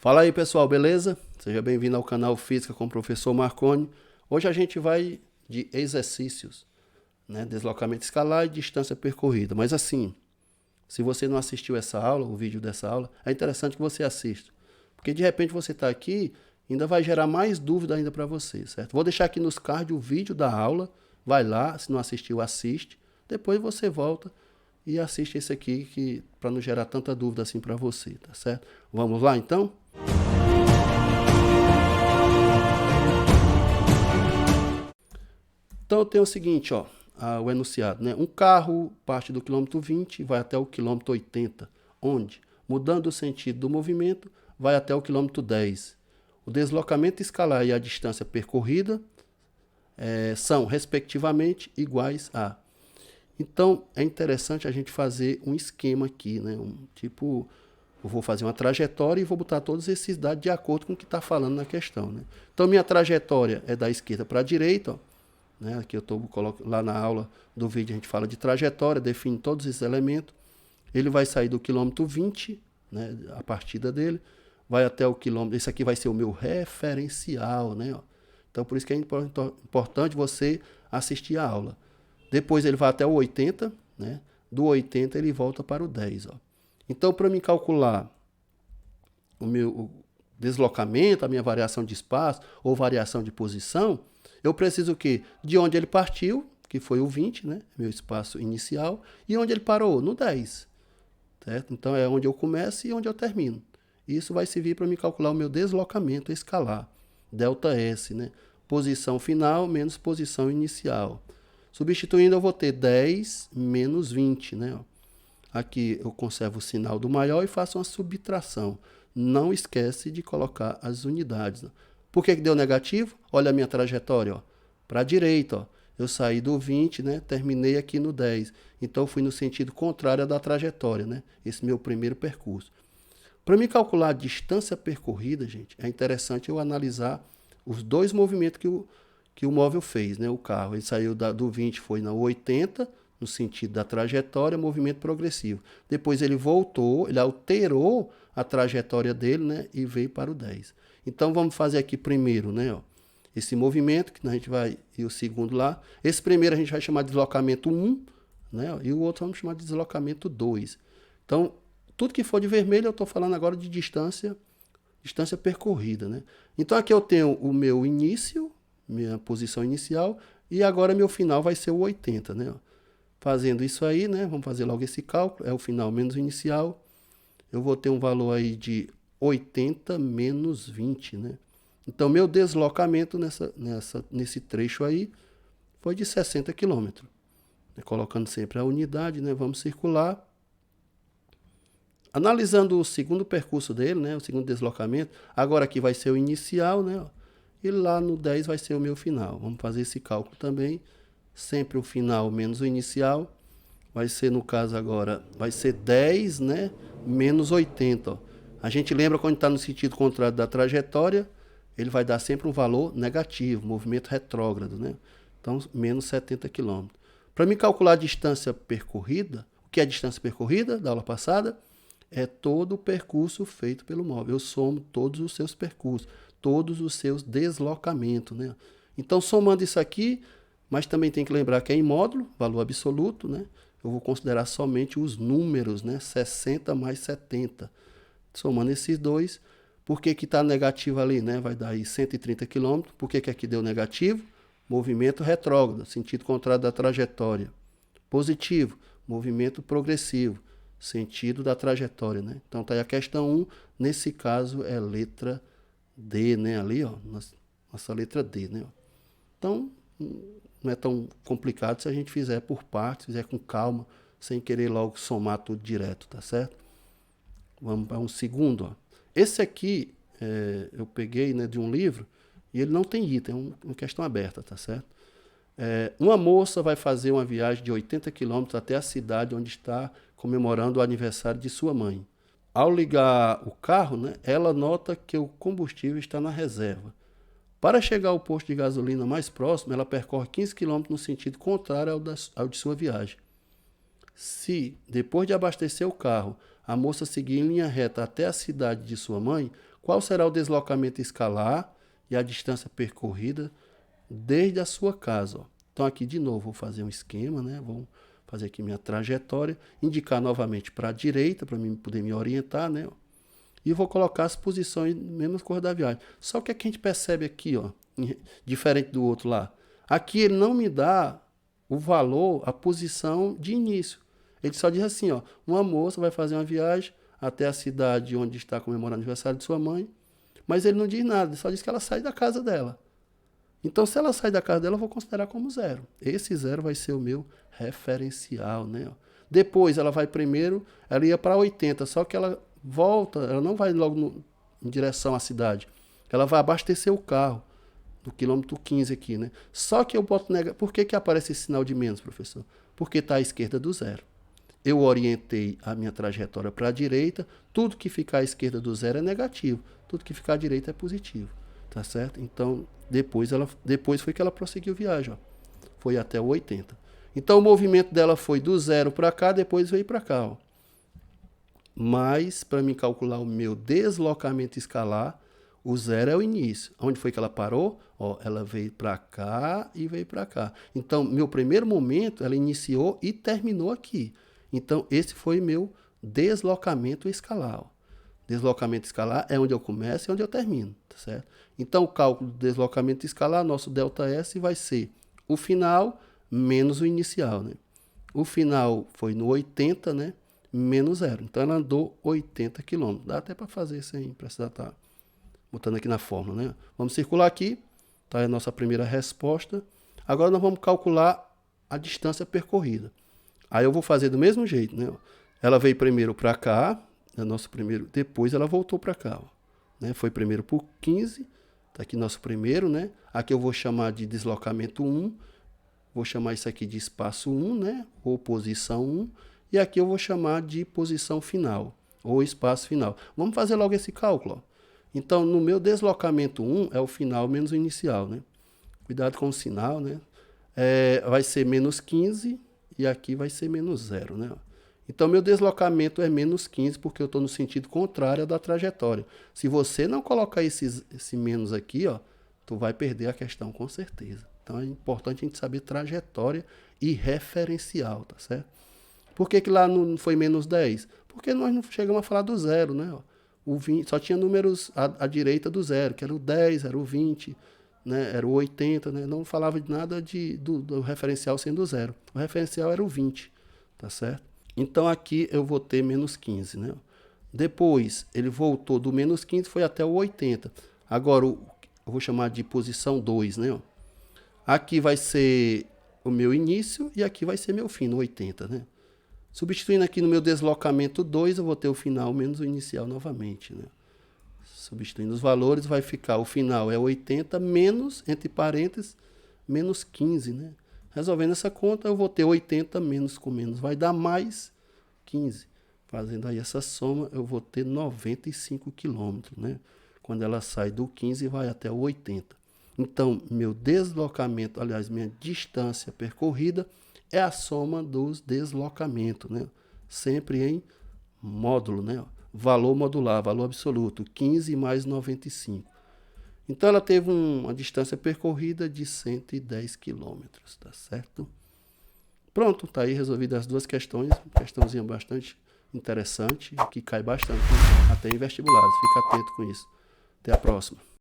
Fala aí pessoal, beleza? Seja bem-vindo ao canal Física com o professor Marconi. Hoje a gente vai de exercícios, né? Deslocamento escalar e distância percorrida. Mas assim, se você não assistiu essa aula, o vídeo dessa aula, é interessante que você assista. Porque de repente você está aqui, ainda vai gerar mais dúvida ainda para você, certo? Vou deixar aqui nos cards o vídeo da aula. Vai lá, se não assistiu, assiste. Depois você volta e assiste esse aqui que para não gerar tanta dúvida assim para você, tá certo? Vamos lá então? Então eu tenho o seguinte, ó, o enunciado, né? Um carro parte do quilômetro 20 e vai até o quilômetro 80, onde, mudando o sentido do movimento, vai até o quilômetro 10. O deslocamento escalar e a distância percorrida são, respectivamente, iguais a. Então, é interessante a gente fazer um esquema aqui, né? Eu vou fazer uma trajetória e vou botar todos esses dados de acordo com o que está falando na questão, né? Então, minha trajetória é da esquerda para a direita, ó, né? Aqui eu coloco lá na aula do vídeo, a gente fala de trajetória, define todos esses elementos. Ele vai sair do quilômetro 20, né? A partida dele, vai até o quilômetro. Esse aqui vai ser o meu referencial, né? Então, por isso que é importante você assistir a aula. Depois ele vai até o 80, né? Do 80 ele volta para o 10, ó. Então, para me calcular o meu deslocamento, a minha variação de espaço ou variação de posição, eu preciso o quê? De onde ele partiu, que foi o 20, né? Meu espaço inicial, e onde ele parou? No 10. Certo? Então é onde eu começo e onde eu termino. Isso vai servir para me calcular o meu deslocamento escalar. ΔS, né? Posição final menos posição inicial. Substituindo, eu vou ter 10 menos 20, né? Aqui eu conservo o sinal do maior e faço uma subtração. Não esquece de colocar as unidades. Né? Por que deu negativo? Olha a minha trajetória. Para a direita, ó. Eu saí do 20, né? Terminei aqui no 10. Então, eu fui no sentido contrário da trajetória, né? Esse meu primeiro percurso. Para me calcular a distância percorrida, gente, é interessante eu analisar os dois movimentos que o móvel fez, né? O carro. Ele saiu do 20, foi na 80, no sentido da trajetória, movimento progressivo. Depois ele voltou, ele alterou a trajetória dele, né? E veio para o 10. Então, vamos fazer aqui primeiro, né? Ó, esse movimento, que a gente vai, e o segundo lá. Esse primeiro a gente vai chamar de deslocamento 1, né? E o outro vamos chamar de deslocamento 2. Então, tudo que for de vermelho, eu estou falando agora de distância percorrida, né? Então, aqui eu tenho o meu início, minha posição inicial, e agora meu final vai ser o 80, né? Fazendo isso aí, né? Vamos fazer logo esse cálculo, é o final menos o inicial. Eu vou ter um valor aí de 80 menos 20, né? Então, meu deslocamento nesse trecho aí foi de 60 km. Colocando sempre a unidade, né? Vamos circular. Analisando o segundo percurso dele, né? O segundo deslocamento. Agora aqui vai ser o inicial, né? E lá no 10 vai ser o meu final. Vamos fazer esse cálculo também. Sempre o final menos o inicial. Vai ser, no caso agora, vai ser 10, né? Menos 80. Ó. A gente lembra quando está no sentido contrário da trajetória, ele vai dar sempre um valor negativo, movimento retrógrado, né? Então, menos 70 km. Para me calcular a distância percorrida, o que é a distância percorrida da aula passada? É todo o percurso feito pelo móvel. Eu somo todos os seus percursos, todos os seus deslocamentos, né? Então, somando isso aqui, mas também tem que lembrar que é em módulo, valor absoluto, né? Eu vou considerar somente os números, né? 60 mais 70. Somando esses dois, por que está negativo ali, né? Vai dar aí 130 km. Por que aqui deu negativo? Movimento retrógrado, sentido contrário da trajetória. Positivo, movimento progressivo, sentido da trajetória, né? Então tá aí a questão 1, nesse caso é letra D, né? Ali, ó, nossa letra D, né? Então, não é tão complicado se a gente fizer por partes, fizer com calma, sem querer logo somar tudo direto, tá certo? Vamos para um segundo, ó. Esse aqui eu peguei, né, de um livro e ele não tem item, é uma questão aberta, tá certo? Uma moça vai fazer uma viagem de 80 km até a cidade onde está comemorando o aniversário de sua mãe. Ao ligar o carro, né, ela nota que o combustível está na reserva. Para chegar ao posto de gasolina mais próximo, ela percorre 15 km no sentido contrário ao de sua viagem. Se, depois de abastecer o carro, a moça seguir em linha reta até a cidade de sua mãe, qual será o deslocamento escalar e a distância percorrida desde a sua casa. Ó. Então aqui de novo vou fazer um esquema, né? Vou fazer aqui minha trajetória, indicar novamente para a direita, para mim poder me orientar, né? E vou colocar as posições mesmas cor da viagem. Só que a gente percebe aqui, ó, diferente do outro lá. Aqui ele não me dá o valor, a posição de início. Ele só diz assim, ó, uma moça vai fazer uma viagem até a cidade onde está comemorando o aniversário de sua mãe, mas ele não diz nada, ele só diz que ela sai da casa dela. Então, se ela sai da casa dela, eu vou considerar como zero. Esse zero vai ser o meu referencial, né? Depois, ela vai primeiro, ela ia para 80, só que ela volta, ela não vai logo em direção à cidade. Ela vai abastecer o carro, no quilômetro 15 aqui, né? Só que eu boto negativo. Por que aparece esse sinal de menos, professor? Porque está à esquerda do zero. Eu orientei a minha trajetória para a direita, tudo que ficar à esquerda do zero é negativo, tudo que ficar à direita é positivo, tá certo? Então, depois foi que ela prosseguiu a viagem, ó. Foi até o 80. Então, o movimento dela foi do zero para cá, depois veio para cá, ó. Mas, para mim calcular o meu deslocamento escalar, o zero é o início. Onde foi que ela parou? Ó, ela veio para cá e veio para cá. Então, meu primeiro momento, ela iniciou e terminou aqui. Então, esse foi meu deslocamento escalar. Ó. Deslocamento escalar é onde eu começo e onde eu termino, tá certo? Então, o cálculo do deslocamento escalar, nosso ΔS vai ser o final menos o inicial, né? O final foi no 80, né? Menos zero. Então, ela andou 80 km. Dá até para fazer sem precisar estar botando aqui na fórmula, né? Vamos circular aqui, tá? É a nossa primeira resposta. Agora, nós vamos calcular a distância percorrida. Aí eu vou fazer do mesmo jeito, né? Ela veio primeiro para cá, é nosso primeiro, depois ela voltou para cá, ó, né? Foi primeiro por 15, tá aqui nosso primeiro, né? Aqui eu vou chamar de deslocamento 1, vou chamar isso aqui de espaço 1, né? Ou posição 1, e aqui eu vou chamar de posição final, ou espaço final. Vamos fazer logo esse cálculo, ó. Então, no meu deslocamento 1 é o final menos o inicial, né? Cuidado com o sinal, né? Vai ser menos 15 e aqui vai ser menos 0, né? Então, meu deslocamento é menos 15 porque eu estou no sentido contrário da trajetória. Se você não colocar esse menos aqui, ó, tu vai perder a questão com certeza. Então, é importante a gente saber trajetória e referencial, tá certo? Por que lá não foi menos 10? Porque nós não chegamos a falar do zero, né? O 20, só tinha números à direita do zero, que era o 10, era o 20, né? Era o 80, né? Não falava de nada do referencial sendo zero. O referencial era o 20, tá certo? Então aqui eu vou ter menos 15, né? Depois ele voltou do menos 15, foi até o 80. Agora eu vou chamar de posição 2, né? Aqui vai ser o meu início e aqui vai ser meu fim, no 80, né? Substituindo aqui no meu deslocamento 2, eu vou ter o final menos o inicial novamente, né? Substituindo os valores, vai ficar o final é 80 menos, entre parênteses, menos 15, né? Resolvendo essa conta, eu vou ter 80 menos com menos, vai dar mais 15. Fazendo aí essa soma, eu vou ter 95 quilômetros, né? Quando ela sai do 15 e vai até o 80. Então, meu deslocamento, aliás, minha distância percorrida é a soma dos deslocamentos, né? Sempre em módulo, né? Valor modular, valor absoluto, 15 mais 95. Então, ela teve uma distância percorrida de 110 quilômetros, tá certo? Pronto, tá aí resolvidas as duas questões. Questãozinha bastante interessante, que cai bastante até em vestibulares. Fica atento com isso. Até a próxima.